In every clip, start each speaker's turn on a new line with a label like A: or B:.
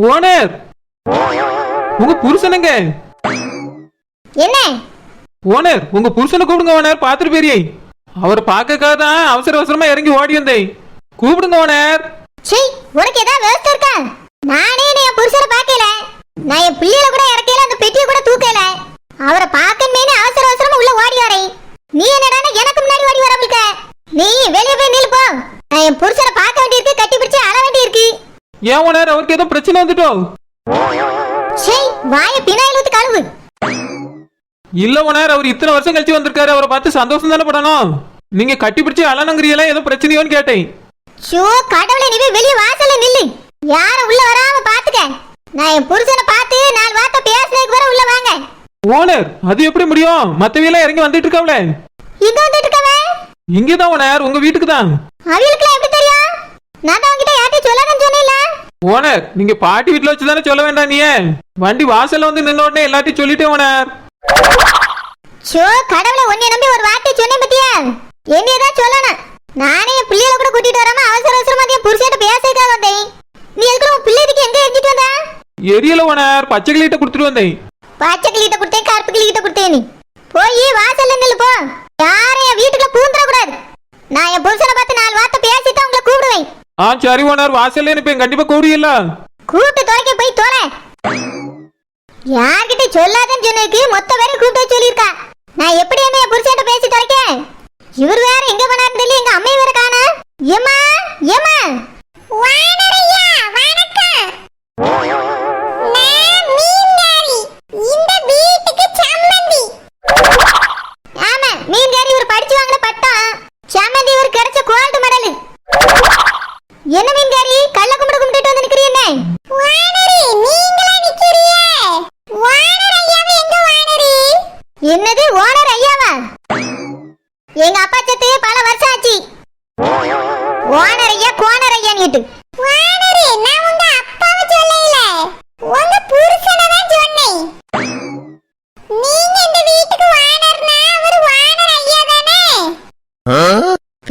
A: Owner, உங்க புருஷனுங்க.
B: என்ன
A: owner, உங்க புருஷனை கூப்பிடுங்க ஓனர். பாத்துட்டு பெரிய அவர் பார்க்கக்காக தான் அவசர அவசரமா இறங்கி ஓடி வந்தேன். கூப்பிடுங்க ஓனர்.
B: சீ, உனக்கு ஏதாவது விவசாயம் இருக்கா? நானே என் புருஷனை பார்க்கல. நான் என் பிள்ளைகளை கூட இறக்கல, அந்த பெட்டியை கூட தூக்கல. அவரை பார்க்கணுமே அவசர அவசரமா உள்ள ஓடி வரேன். நீ என்னடா எனக்கு முன்னாடி ஓடி வரவளுக்க? நீ வெளியே போய் நில்லு போ. நான் என் புருஷனை பார்க்க வேண்டியிருக்கு, கட்டி பிடிச்சு அழ வேண்டியிருக்கு.
A: ஏன் ஓனர், அவருக்கு ஏதோ பிரச்சனை வந்துட்டோம்?
B: சீ, வாய பின்னாயில ஊத்தி கழுவு.
A: இல்ல ஓனர், அவர் இத்தனை வருஷம் கழிச்சு வந்திருக்காரு. அவரை பார்த்து சந்தோஷம் தானே படணும். நீங்க கட்டி பிடிச்சி அழனுங்கிறீங்களா? ஏதோ பிரச்சனையோன்னு கேட்டேன்.
B: ஷோ கடவுளே, நீ வெளிய வாசல்ல நில்லு. யாரும் உள்ள வராம பாத்துக்க. நான் என் புருஷனை பார்த்து 4 வார்த்தை பேசினதுக்கு வர உள்ள வாங்க.
A: ஓனர், அது எப்படி முடியும்? மத்தவெல்லாம் இறங்கி வந்துட்டு இருக்காவல.
B: இங்க வந்துட்டு இருக்கவே?
A: இங்கதான் ஓனர், உங்க வீட்டுக்கு தான்.
B: அவளுக்குலாம் எப்படி தெரியும்? நான் தான் உன்கிட்ட யார்ட்ட சொல்லணும்னு சொன்னேன்ல.
A: ஓனர், நீங்க பாட்டி வீட்டுல வச்சு தானே சொல்ல வேண்டாம். நீ வண்டி வாசல்ல வந்து நின்ன உடனே எல்லாத்தையும் சொல்லிட்டேன் ஓனர்.
B: ஷோ கடவுளே, உன்னை நம்பி ஒரு வார்த்தை சொன்னேன் பத்தியா? என்னையதான் சொல்லணும். நானே என் பிள்ளைகளை கூட கூட்டிட்டு வராம அவசர அவசரமா என் புருஷன்ட்ட பேசிக்காக வந்தேன். நீ எதுக்கு உன் பிள்ளைக்கு எங்க எரிஞ்சிட்டு வந்தா?
A: எரியல ஓனர், பச்சை கிளிட்ட கொடுத்துட்டு வந்தேன்.
B: பச்சை கிளிட்ட கொடுத்தேன், கருப்பு கிளிட்ட கொடுத்தேன். நீ போய் வாசல்ல நில்லு போ. யாரும் என் வீட்டுக்குள்ள பூந்துட கூடாது. நான் என் புருஷனை பார்த்து 4 வார்த்தை பேசிட்டு உங்களை கூப்பிடுவேன்.
A: சரி ஓனர், வாசல்ல நிப்பேன். கண்டிப்பா கூப்பிடுவீல்ல?
B: கூப்பிட்டு தொலைக்க போய் தொலை. யார்கிட்ட சொல்லாதன்னு சொன்னதுக்கு மொத்த பேரும் கூப்பிட்டு சொல்லியிருக்கா. நான் எப்படி என்ன என் புருஷன்ட்ட பேசி தொலைக்க? இவர் வேற எங்க போனாருன்னு தெரியல. எங்க அம்மை வேற காணா. ஏமா ஏமா வானரையா, வணக்கம். நான் மீன்காரி, இந்த வீட்டுக்கு சம்மந்தி. ஆமா, மீன்காரி ஒரு படிச்சு வாங்கின பட்டம். சம்மந்தி ஒரு கிடைச்ச கோல்டு மெடல். என்ன மீன்காரி, கள்ள கும்பிட்டு கும்பிட்டு வந்து நிக்கிறீ? என்ன வானரி, நீங்களா நிக்கிறீங்க? வானர் ஐயாவே எங்க வானரி? என்னது ஓனர் ஐயாவா? எங்க அப்பா செத்து பல வருஷம் ஆச்சு. ஓனர் ஐயா கோனர் ஐயான்னு. வானரி, நான் உங்க அப்பாவை சொல்லல, உங்க புருஷனை தான் சொன்னேன். நீங்க இந்த வீட்டுக்கு வானர்னா அவர் வானர் ஐயா தானே?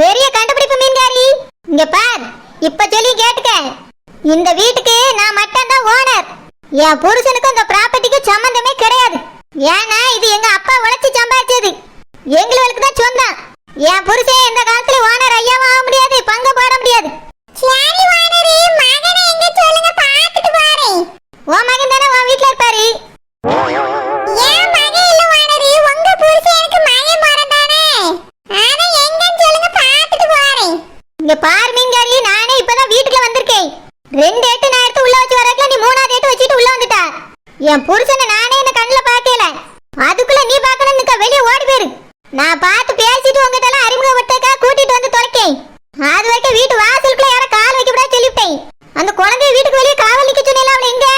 B: பெரிய கண்டுபிடிப்பு மீன்காரி. இங்க பார், இப்ப சொல்லி கேட்டுக்க. இந்த வீட்டுக்கு நான் மட்டும் தான் ஓனர். என் புருஷனுக்கு இந்த ப்ராப்பர்ட்டிக்கு சம்பந்தமே கிடையாது. ஏன்னா இது எங்க அப்பா உழைச்சு சம்பாதிச்சது. எங்களுக்கு தான் சொந்தம். என் புருஷன் இந்த காலத்துல ஓனர் ஐயாவும் ஆக முடியாது, பங்கு போட முடியாது. சரி வானரி, மகனை எங்க சொல்லுங்க, பார்த்துட்டு வரேன். உன் மகன் தானே உன் வீட்ல இருப்பாரு. ஏன் மகன் இல்ல வானரி, உங்க புருஷன் எனக்கு மகன் போறதானே. ஆனா எங்கன்னு சொல்லுங்க, பார்த்துட்டு வரேன். இங்க பார் மீன்காரி, நானே இப்பதான் வீட்டுக்குள்ள வந்திருக்கேன். 2 எட்டு நான் எடுத்து உள்ள வச்சு வரதுல நீ 3ஆவது எட்டு வச்சிட்டு உள்ள வந்துட்டா. என் புருஷனை நானே இந்த கண்ணுல பாக்கல. அதுக்குள்ள நீ பாக்கணும்னு வெளியே ஓடி போயிரு. நான் பார்த்து பேசிட்டு உங்ககிட்ட எல்லாம் அறிமுகப்படுத்தக்கா கூட்டிட்டு வந்து தொலைக்கேன். அது வரைக்கும் வீட்டு வாசலுக்குள்ள யார கால் வைக்க கூடாது சொல்லிவிட்டேன். அந்த குழந்தைய வீட்டுக்கு வெளியே காவல் நிக்க சொன்னேன். அவளை எங்க?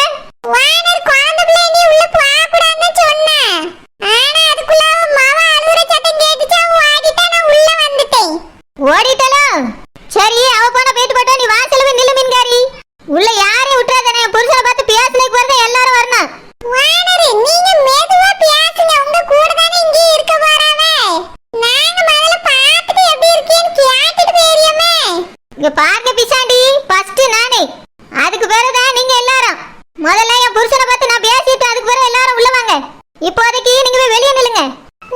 B: வானர் குழந்தை பிள்ளை நீ உள்ள போக கூடாதுன்னு சொன்னேன். ஆனா அதுக்குள்ள மாவ அழுகுற சத்தம் கேட்டுச்சு, அவ ஓடிட்டா. நான் உள்ள வந்துட்டேன். ஓடிட்டலோ? சரி, அவ போன போயிட்டு போட்டா. நீ வாசல்ல போய் நில்லு மீன்காரி. உள்ள யாரையும் விட்டுறாத. நான் புருஷனை பார்த்து பேசலைக்கு வரத எல்லாரும் வரணும். வானரி, நீங்க மெதுவா பேசுங்க. உங்க கூட தானே இங்கே இருக்க போறானே. நாங்க முதல்ல பார்த்துட்டு எப்படி இருக்கேன்னு கேட்டுட்டு போறியமே. இங்க பாருங்க பிசாண்டி, ஃபர்ஸ்ட் நானே, அதுக்கு பிறகுதான் நீங்க எல்லாரும். முதல்ல என் புருஷனை பார்த்து நான் பேசிட்டு அதுக்கு பிறகு எல்லாரும் உள்ள வாங்க. இப்போதைக்கு நீங்க போய் வெளியே நில்லுங்க.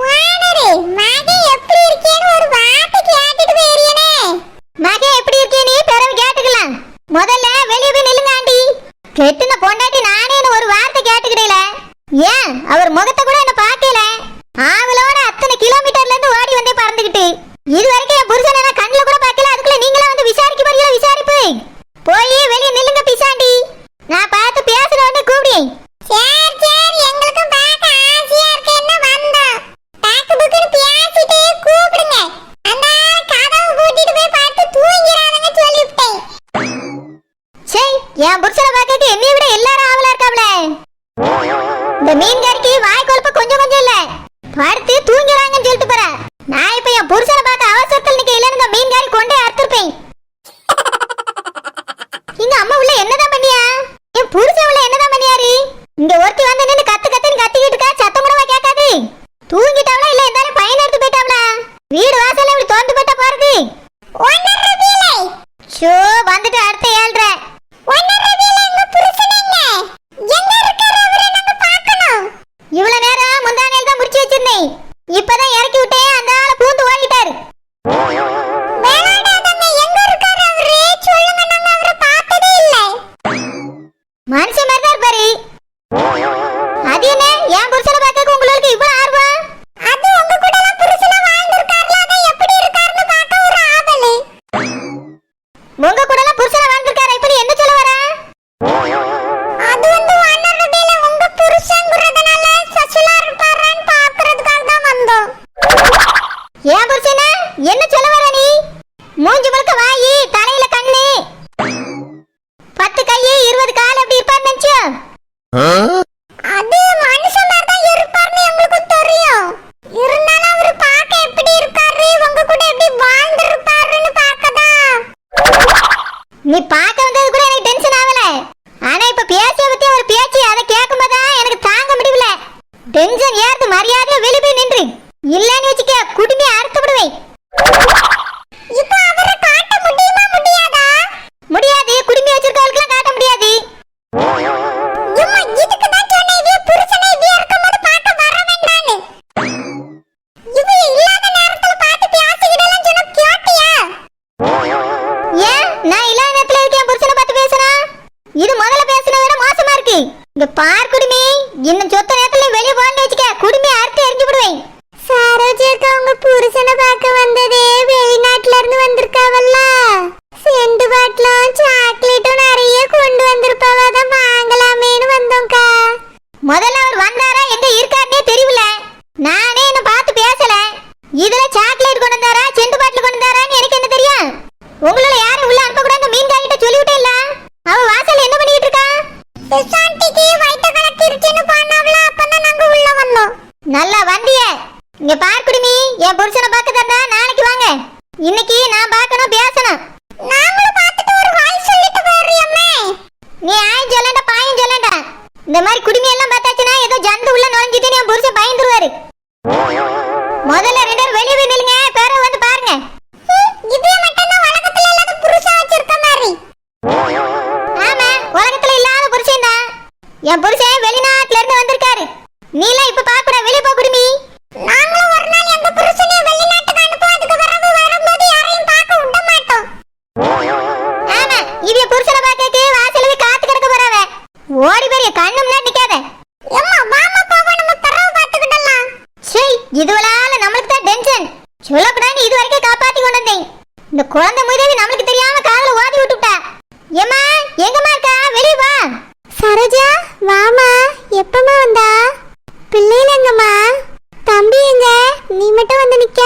B: வானரி, மகன் எப்படி இருக்கேன்னு ஒரு வார்த்தை கேட்டுட்டு போறியனே. மகன் எப்படி இருக்கேன்னு பிறகு கேட்டுக்கலாம். முதல்ல வெளியே போய் நில்லுங்க ஆண்டி. கெட்டுன பொண்டாட்டி நானே ஒரு வார்த்தை கேட்டுக்கிடல. ஏன் அவர் முகத்தை கூட என்ன பார்க்கல. ஆவலோட அத்தனை கிலோமீட்டர்ல இருந்து ஓடி வந்தே பறந்துகிட்டு. இது வரைக்கும் என் புருஷனை நான் கண்ணுல கூட பார்க்கல. அதுக்குள்ள நீங்களா வந்து விசாரிக்க போறீங்களா? விசாரிப்பு போய் வெளியே நில்லுங்க பிசாண்டி. நான் பார்த்து பேசுறவனே கூப்பிடுறேன். சரி சரி, எங்களுக்கும் பார்க்க ஆசையா இருக்கேன்னு வந்தோம். டாக்கு புக்குன்னு பேசிட்டு கூப்பிடுங்க. அந்த கதவு பூட்டிட்டு போய் பார்த்து தூங்கிறாதங்க சொல்லிவிட்டேன். சரி, என் புருஷனை பார்க்க என்னைய விட எல்லாரும் ஆவலா இருக்காப்ல. இந்த மீன்காரிக்கு வாய் கொழுப்பு கொஞ்சம் கொஞ்சம் இல்ல. படுத்து தூங்கிறாங்கன்னு சொல்லிட்டு போற. நான் இப்ப என் புருஷனை பார்த்து அவசரத்தில் நிக்க இல்லன்னு இந்த மீன்காரி கொண்டே அறுத்திருப்பேன். இங்க அம்மா உள்ள என்னதான் பண்ணியா? என் புருஷன் உள்ள என்னதான் பண்ணியாரு? இங்க ஒருத்தி வந்து நின்னு கத்து கத்துன்னு கத்திக்கிட்டு இருக்கா. சத்தம் கூடவா கேட்காது? தூங்கிட்டாவளா இல்ல இருந்தாலும் பையன் எடுத்து போயிட்டாவளா? வீடு வாசல்ல இப்படி தோந்து போயிட்டா பாருது. ஷோ வந்துட்டு அடுத்த 7:30. இந்த பார் குடுமி, இன்னும் சொத்த நேரத்துல வெளிய போன்னு வச்சுக்க, குடுமி அறுத்து எரிஞ்சு விடுவேன். சரோஜாக்கு அவங்க புருஷனை பார்க்க வந்ததே வெளிநாட்டுல இருந்து வந்திருக்காவல்ல. செண்டு பாட்டிலும் சாக்லேட்டும் நிறைய கொண்டு வந்திருப்பாவ, தான் வாங்கலாமேன்னு வந்தோம்க்கா. முதல்ல அவர் வந்தாரா எங்க இருக்காருன்னே தெரியல. நானே என்ன பார்த்து பேசல. இதுல சாக்லேட் கொண்டு வந்தாரா செண்டு பாட்டில் கொண்டு வந்தாரான்னு எனக்கு என்ன தெரியும்? உங்கள யாரும் உள்ள அனுப்ப கூடாது மீன்காரிட்ட சொல்லிவிட்டே இல்ல. அவ வாசல்ல என்ன பண்ணிட்டு இருக்கா? சாண்டிக்கு வயித்த கலக்கிருச்சுன்னு பண்ணாவல, அப்பதான் நாங்க உள்ள வந்தோம். நல்லா வந்தியே. இங்க பார் குடுமி, என் புருஷனை பார்க்க தந்தா நாளைக்கு வாங்க. இன்னைக்கு நான் பார்க்கணும் பேசணும். நாங்களும் பார்த்துட்டு ஒரு வாய் சொல்லிட்டு போறியம்மே. நீ ஆய் சொல்லண்ட பாயும் சொல்லண்ட. இந்த மாதிரி குடுமி எல்லாம் பார்த்தாச்சுனா ஏதோ ஜந்து உள்ள நுழைஞ்சிட்டு என் புருஷன் பயந்துருவாரு. முதல்ல ரெண்டு பேரும் வெளியே போய் நில்லுங்க, பேர வந்து பாருங்க. இது மட்டும் தான் உலகத்துல இல்லாத புருஷன் வச்சிருக்க மாதிரி. ஆமா, உலகத்துல இல்லாத புருஷன் தான். என் புருஷன் வெளிநாட்டுல இருந்து வந்திருக்காரு. நீலாம் இப்ப பாக்குற வெளிய போ குடுமி. நாங்களும் ஒரு நாள் எங்க புருஷனை வெளிநாட்டுக்கு அனுப்புவோம். அதுக்கு பிறகு வரும்போது யாரையும் பார்க்க விட மாட்டோம். ஆமா, இவ புருஷனை பார்க்கக்கு வாசல்ல காத்து கிடக்க போறாவ. ஓடி பெரிய கண்ணு முன்னாடி நிக்காத. அம்மா வாமா போவோம், நம்ம தரவு பாத்துக்கிடலாம். சே, இதுவளால நமக்கு தான் டென்ஷன். சொல்லக்கூடாது இது வரைக்கும் காப்பாத்தி கொண்டு வந்தேன். இந்த குழந்தை முதவி நமக்கு தெரியாம காதுல ஓதி விட்டுட்டா. ஏமா எங்கம்மா இருக்கா? வெளிய வா. சரோஜா வாமா. எப்பமா வந்தா? பிள்ளைல எங்கம்மா? தம்பி எங்க? நீ மட்டும் வந்து நிக்க.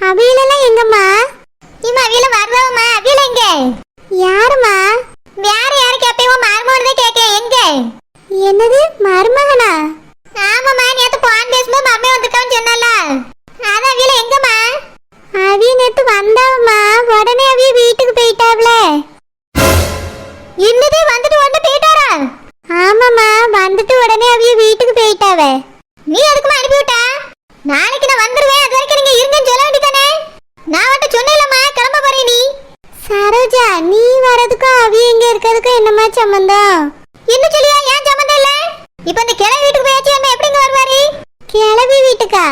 B: அவியலாம் எங்கம்மா? இம்மா அவியல வரவமா. அவியல எங்க? யாருமா? வேற யாரு கேப்பேன், மருமகனே கேக்கேன். எங்க? என்னது மருமகனா? ஆமாம்மா, நேத்து போன் பேசும்போது மருமகன் வந்திருக்கான்னு சொன்னால. அதான் அவியல எங்கம்மா? அவிய நேத்து வந்தாவம்மா, உடனே அவிய வீட்டுக்கு போயிட்டாவல. இன்னதே வந்துட்டு வந்து போயிட்டாரா? ஆமாம்மா, வந்துட்டு உடனே அவிய வீட்டுக்கு போயிட்டாவ. நீ எதுக்குமா அனுப்பிவிட்டா? நாளைக்கு நான் வந்துருவேன், அது வரைக்கும் நீங்க இருங்கன்னு சொல்ல வேண்டியதானே? நான் வந்து சொன்னேன்லம்மா, கிளம்ப போறே நீ. சரோஜா, நீ வரதுக்கும் அவிய எங்க இருக்கிறதுக்கும் என்னமா சம்பந்தம்? இன்னும் சொல்லியா ஏன் சம்பந்தம் இல்ல? இப்ப இந்த கிளவி வீட்டுக்கு போயாச்சு, அம்மா எப்படிங்க வருவாரு? கிளவி வீட்டுக்கா?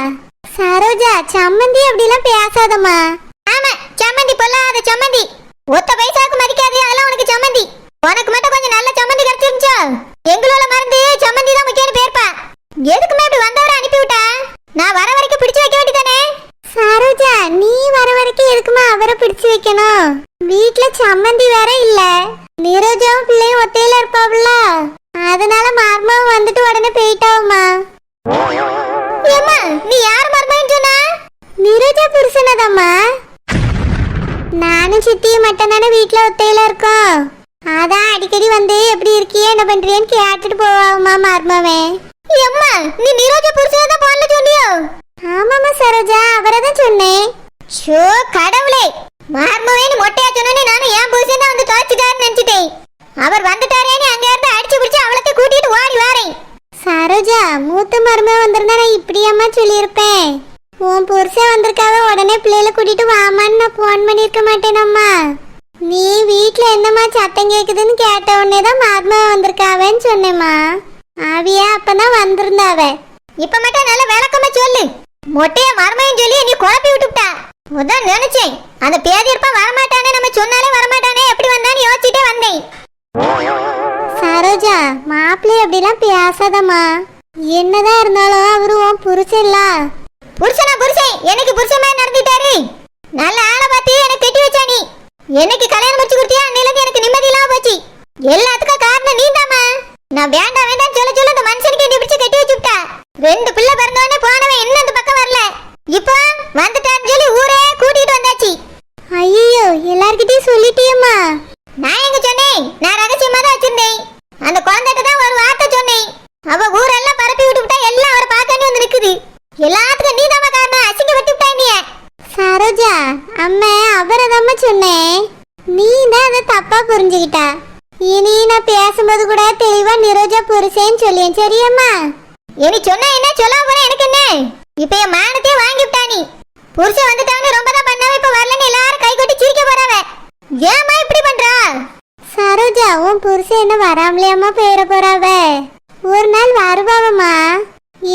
B: சரோஜா, சம்மந்தி அப்படிலாம் பேசாதம்மா. ஆமா, சம்மந்தி பொல்லாத சம்மந்தி. ஒத்த பைசாவுக்கு மதிக்காது, அதெல்லாம் உனக்கு சம்மந்தி. உனக்கு மட்டும் கொஞ்சம் நல்ல சம்மந்தி கிடைச்சிருந்துச்சோ? எங்களோட மறந்து சம்மந்தி தான் முக்கியம் பேர்ப்பா. எதுக்குமே இப்படி வந்தவரை அனுப்பிவிட்டா? நான் வர வரைக்கும் பிடிச்சு வைக்க வேண்டியதானே? சரோஜா, நீ வர வரைக்கும் எதுக்குமா அவரை பிடிச்சு வைக்கணும்? வீட்டுல சம்மந்தி வேற இல்ல. நிரோஜாவும் பிள்ளையும் ஒத்தையில இருப்பாவுல, அதனால மர்மம் வந்துட்டு உடனே போயிட்டாவுமா. ஏம்மா, நீ யார் மர்மம்னு சொன்னா? நிரோஜா புருஷனதாம்மா. நானும் சித்தியும் மட்டும் தானே வீட்டுல ஒத்தையில இருக்கோம். அதான் அடிக்கடி வந்து எப்படி இருக்கியே என்ன பண்றியன்னு கேட்டுட்டு போவாமா மர்மவே. அம்மா, நீ நிரோஜா புருஷனை தான் போன்ல சொன்னியோ? ஆமாமா சரோஜா, அவரை தான் சொன்னேன். ஷோ கடவுளே, மர்மவேன்னு மொட்டையா சொன்னே. நானும் என் புருஷன் தான் வந்து தோச்சுட்டாருன்னு நினைச்சிட்டேன். அவர் வந்துட்டாரேன்னு அங்க இருந்து அடிச்சு பிடிச்சு அவளத்தை கூட்டிட்டு ஓடி வாரேன். சரோஜா, மூத்த மருமக வந்திருந்தா நான் இப்படியாம்மா சொல்லியிருப்பேன். உன் புருஷன் வந்திருக்காவ, உடனே பிள்ளைகளை கூட்டிட்டு வாமான்னு நான் போன் பண்ணிருக்க மாட்டேனம்மா. நீ வீட்டுல என்னம்மா சத்தம் கேக்குதுன்னு கேட்ட உடனே தான் மருமக வந்திருக்காவன்னு சொன்னேம்மா. அவியா அப்பதான் வந்திருந்தாவ. இப்ப மட்டும் நல்ல விளக்கமா சொல்லு. மொட்டைய மருமையும் சொல்லி நீ குழப்பி விட்டுட்டா. உதான் நினைச்சேன், அந்த பேதியப்பா வரமாட்டானே, நம்ம சொன்னாலே வரமாட்டானே, எப்படி வந்தான்னு யோசிச்சுட்டே வந்தேன். சரோஜா, மாப்பிள்ளை அப்படிலாம் பேசாதம்மா. என்னதான் இருந்தாலும் அவரு உன் புருஷன் இல்ல. புருஷனா புருஷன்? எனக்கு புருஷன் மாதிரி நடந்துட்டாரு. நல்ல ஆளை பார்த்து எனக்கு கட்டி வச்சா நீ. எனக்கு கல்யாணம் முடிச்சு கொடுத்தியா, அன்னையில எனக்கு நிம்மதி இல்லாம போச்சு. எல்லாத்துக்கும் காரணம் நீதாம்மா. நான் வேண்டாம் வேண்டாம் சொல்ல சொல்ல இந்த மனுஷனுக்கு என்ன பிடிச்சு கட்டி வச்சுட்டா. 2 பிள்ளை பிறந்தவனே போனவன் இன்னும் இந்த பக்கம் வரல. இப்போ வந்துட்டான்னு சொல்லி ஊரே கூட்டிட்டு வந்தாச்சு. ஐயோ, எல்லார்கிட்டயும் சொல்லிட்டியம்மா? நான் எங்க சொன்னேன், நான் ரகசியமா தான் வச்சிருந்தேன். அந்த குழந்தைகிட்ட தான் ஒரு வார்த்தை சொன்னேன். அவ ஊரெல்லாம் பரப்பி விட்டுவிட்டா, எல்லாம் அவரை பார்க்கன்னு வந்து நிக்குது. எல்லாத்துக்கும் நீதாம்மா காரணம், அசிங்கப்பட்டு விட்டா நீ. சரோஜா, அம்மா அவரை தாம்மா சொன்னேன். நீ தான் அதை தப்பா புரிஞ்சுக்கிட்டா. இனி நான் பேசும்போது கூட தெளிவா நிரோஜா புருஷேன்னு சொல்லியேன், சரியாம்மா? இனி சொன்ன என்ன சொல்லாம போற எனக்கு என்ன? இப்ப என் மானத்தையே வாங்கி விட்டா நீ. புருஷன் வந்துட்டாங்க ரொம்ப தான் பண்ணாம, இப்ப வரலன்னு எல்லாரும் கை கொட்டி சிரிக்க போறாவ. ஏமா இப்படி பண்றா? சரோஜா, உன் புருஷன் என்ன வராமலையாமா போயிட போறாவ? ஒரு நாள் வருவாவம்மா.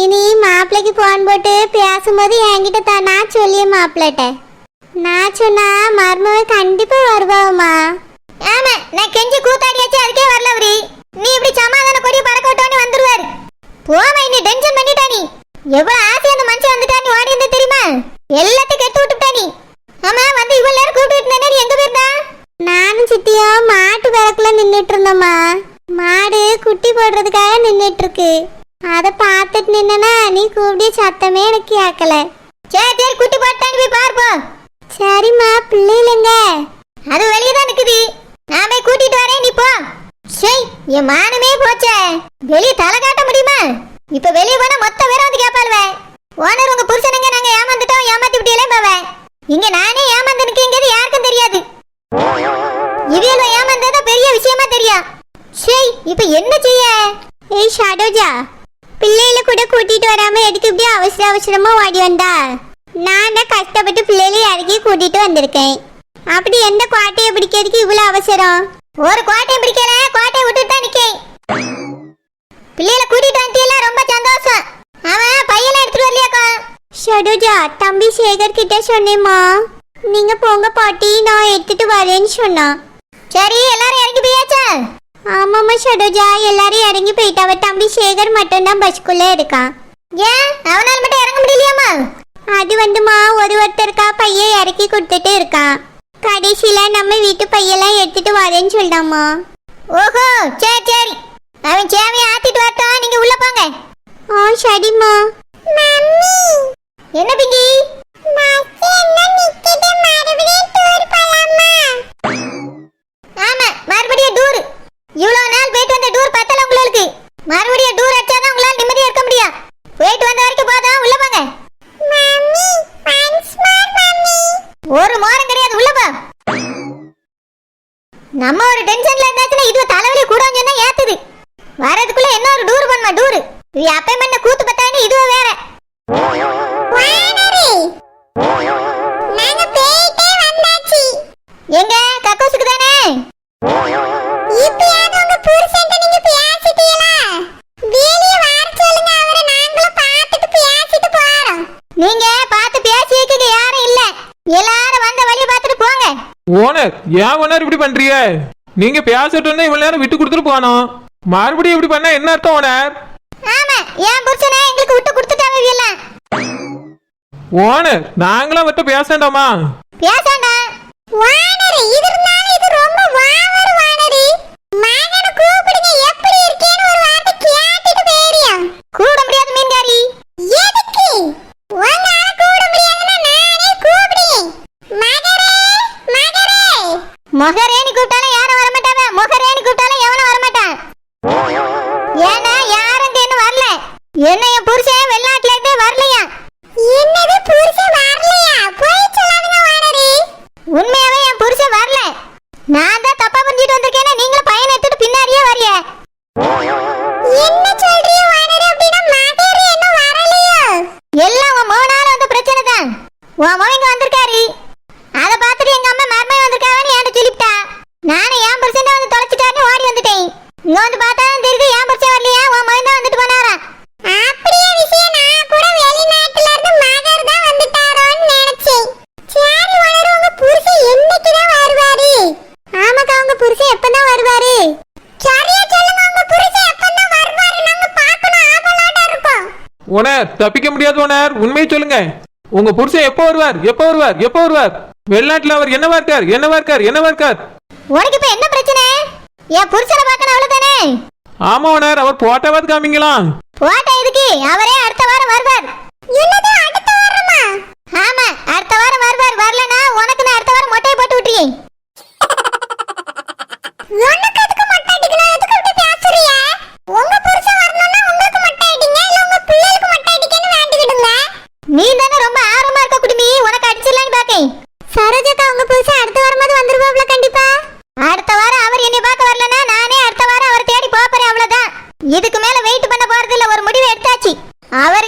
B: இனி மாப்பிள்ளைக்கு போன் போட்டு பேசும்போது என்கிட்ட தான் நான் சொல்லிய மாப்பிள்ளட்ட. நான் சொன்னா மருமவ கண்டிப்பா வருவாவம்மா. ஆமா, நான் கெஞ்சி கூத்தாடியாச்சு, அதுக்கே வரல அவரு. நீ இப்படி சமாதான கொடி பறக்க விட்டோன்னு நின்னுட்டு இருந்தோம்மா. மாடு குட்டி போடுறதுக்காக நின்னுட்டு இருக்கு. அத பார்த்துட்டு நின்னா நீ கூப்பிடிய சத்தமே எனக்கு கேட்கல. சரி சரி, குட்டி போட்டான்னு போய் பார்ப்போம். சரிம்மா, பிள்ளைலங்க அது வெளியே தான் நிக்குது. நாமே கூட்டிட்டு வரேன், நீ போ. சரி, என் மானமே போச்சே. வெளியே தலை காட்ட முடியுமா? இப்ப வெளியே போனா மொத்த பேரும் வந்து கேட்பாளுவே. ஓனர் உங்க புருஷனுங்க நாங்க ஏமாந்துட்டோம், ஏமாத்தி விட்டியலே பாவேன். இங்க நானே ஏமாந்து நிற்கிறது யாருக்கும் தெரியாது. இவியல்வ ஏமாந்ததா பெரிய விஷயமா தெரியும். சரி, இப்ப என்ன செய்ய? ஏய் ஷாடோஜா, பிள்ளைகளை கூட கூட்டிட்டு வராம எதுக்கு இப்படி அவசர அவசரமா ஓடி வந்தா? நான் தான் கஷ்டப்பட்டு பிள்ளைகளை இறக்கி கூட்டிட்டு வந்திருக்கேன். அப்படி எந்த கோட்டையை பிடிக்கிறதுக்கு இவ்வளவு அவசரம்? ஒரு கோட்டையை பிடிக்கல, கோட்டையை விட்டுட்டு தான் நிக்கேன். பிள்ளைகளை கூட்டிட்டு வந்துட்டீங்களா? ரொம்ப சந்தோஷம். அவன் பையனை எடுத்துட்டு வரலையாக்கா? ஷடோஜா, தம்பி சேகர் கிட்ட சொன்னேம்மா, நீங்க போங்க பாட்டி, நான் எடுத்துட்டு வரேன்னு சொன்னான். சரி, எல்லாரும் இறங்கி போயாச்சா? ஆமாம்மா ஷடோஜா, எல்லாரும் இறங்கி போயிட்டாவ. தம்பி சேகர் மட்டும்தான் பஸ்குள்ள இருக்கான். ஏன் அவனால மட்டும் இறங்க முடியலையாமா? அது வந்துமா, ஒருத்தருக்கா பையன் இறக்கி கொடுத்துட்டு இருக்கான். கடைசியில நம்ம வீட்டு பையெல்லாம் எடுத்துட்டு வரேன்னு சொல்லிட்டாமா. ஓஹோ, சரி சரி, அவன் சேவையை ஆத்திட்டு வரட்டும், நீங்க உள்ள போங்க. ஆ சரிம்மா. மம்மி, என்ன பிங்கி? ஆமா, மறுபடியும் டூர். இவ்வளவு நாள் போயிட்டு வந்த டூர் பத்தல உங்களுக்கு. மறுபடியும் டூர் அடிச்சாதான் உங்களால நிம்மதியா இருக்க முடியும். போயிட்டு வந்த வரைக்கும் போதும், உள்ள போங்க. Mummy, once more mummy. ஒரு மோரம் கிடையாது, உள்ள போ. நம்ம ஒரு டென்ஷன்ல இருந்தாச்சுன்னா இது தலைவலி கூட சொன்னா ஏத்துது. வரதுக்குள்ள என்ன ஒரு டூர் பண்ணுமா? டூர் இது அப்பே பண்ண கூத்து பத்தாங்க, இதுவே வேற. நாங்க போயிட்டே வந்தாச்சு. எங்க கக்கோசுக்கு தானே? இப்பயாவது உங்க புருஷன்ட்ட நீங்க பேசிட்டீங்களா? வெளிய வர சொல்லுங்க, அவரை நாங்களும் பார்த்துட்டு பேசிட்டு போறோம். நீங்க பார்த்து பேசி வைக்க யாரும் இல்ல. எல்லாரும் வந்த வழியை பார்த்துட்டு போங்க.
A: ஓனர், ஏன் ஓனர் இப்படி பண்றீங்க? நீங்க பேசட்டும்னு இவ்வளவு நேரம் விட்டு கொடுத்துட்டு போனோம். மறுபடியும் இப்படி பண்ணா என்ன அர்த்தம் ஓனர்?
B: ஆமா, என் புருஷனை எங்களுக்கு விட்டு கொடுத்துட்டாங்க எல்லாம்.
A: ஓனர், நாங்களும் விட்டு பேசண்டாமா?
B: பேசண்டா வானரி, இது இருந்தாலும் இது ரொம்ப வாவரு வானரி. மகனை கூப்பிடுங்க, எப்படி இருக்கேன்னு ஒரு வார்த்தை கேட்டுட்டு போறியா? கூட முடியாது மீன்காரி. எதுக்கு உங்களால கூட முடியாதுன்னா நானே கூப்பிடுறேன். மகரே மகரே. மகரேனி கூப்பிட்டாலும் யாரும் வர மாட்டாங்க. மகரேனி கூப்பிட்டாலும் எவனும் வர மாட்டான். ஏன்னா யாரும் இன்னும் வரல. என்ன என் புருஷன் வெளிநாட்டுல இருந்தே வரலையா? என்னது புருஷன் வரலையா? போய் சொல்லாதீங்க வானரி. உண்மையாவே என் புருஷன் வரல. நான் தான் தப்பா புரிஞ்சிட்டு வந்திருக்கேன்னா நீங்களும் பையனை எடுத்துட்டு பின்னாடியே வரிய. என்ன சொல்றீங்க வானரி? அப்படின்னா மகரே இன்னும் வரலையா? எல்லாம் உன் மோனால வந்த பிரச்சனை தான். உன் மோங்க வந்திருக்காரு. அதை பார்த்துட்டு எங்க அம்மா மருமகன் வந்திருக்காங்கன்னு என்கிட்ட சொல்லிவிட்டா. நானும் என் புருஷன் தான் வந்து தொலைச்சிட்டாருன்னு ஓடி வந்துட்டேன். இங்க வந்து பார்த்தாலும் தெரியுது என் புருஷன் வரலையா, உன் மகன் தான் வந்துட்டு போனாரா. அப்படியே விஷயம், நான் கூட வெளிநாட்டுல இருந்து மகர் தான் வந்துட்டாரோன்னு நினைச்சேன். சரி வளரு, உங்க புருஷன் என்னைக்கு தான் வருவாரு? ஆமாக்கா, உங்க புருஷன் எப்பதான் வருவாரு? சரியா சொல்லுங்க, உங்க புருஷன் எப்பதான் வருவாரு? நாங்க பார்க்கணும், ஆவலோட இருக்கோம்.
A: ஓனர், தப்பிக்க முடியாது ஓனர், உண்மையை சொல்லுங்க. உங்க புருஷன் எப்போ வருவார்? எப்போ வருவார்? எப்போ வருவார்? வெளிநாட்டுல அவர் என்னவா இருக்கார்? என்னவா இருக்கார்? என்னவா இருக்கார்?
B: உனக்கு இப்ப என்ன பிரச்சனை? என் புருஷனை பார்க்கணும், அவ்வளவுதானே?
A: ஆமா ஓனர், அவர் போட்டாவது காமிங்களா?
B: போட்டா இதுக்கு அவரே அடுத்த வாரம் வருவார். என்னது அடுத்த வாரமா? ஆமா, அடுத்த வாரம் வருவார். வரலனா உனக்கு நான் அடுத்த வாரம் மொட்டை போட்டு விட்டுறேன். உனக்கு எதுக்கு மொட்டை அடிக்கணும்? எதுக்கு இப்படி பேசுறீங்க? உங்க புருஷன் வரணும்னா உங்களுக்கு மொட்டை அடிங்க, இல்ல உங்க பிள்ளைகளுக்கு மொட்டை அடிக்கன்னு வேண்டிக்கிடுங்க. நீ தானே ரொம்ப ஆர்வமா இருக்க குடுமி, உனக்கு அடிச்சிடலான்னு பாக்கேன். சரோஜாக்கா, உங்க புருஷன் அடுத்த வாரமாவது வந்துருவாப்ல கண்டிப்பா. அடுத்த வாரம் அவர் என்னை பார்க்க வரலனா நானே அடுத்த வாரம் அவர் தேடி போறேன், அவ்வளவுதான். இதுக்கு மேல வெயிட் பண்ண போறது இல்ல, ஒரு முடிவு எடுத்தாச்சு. அவர்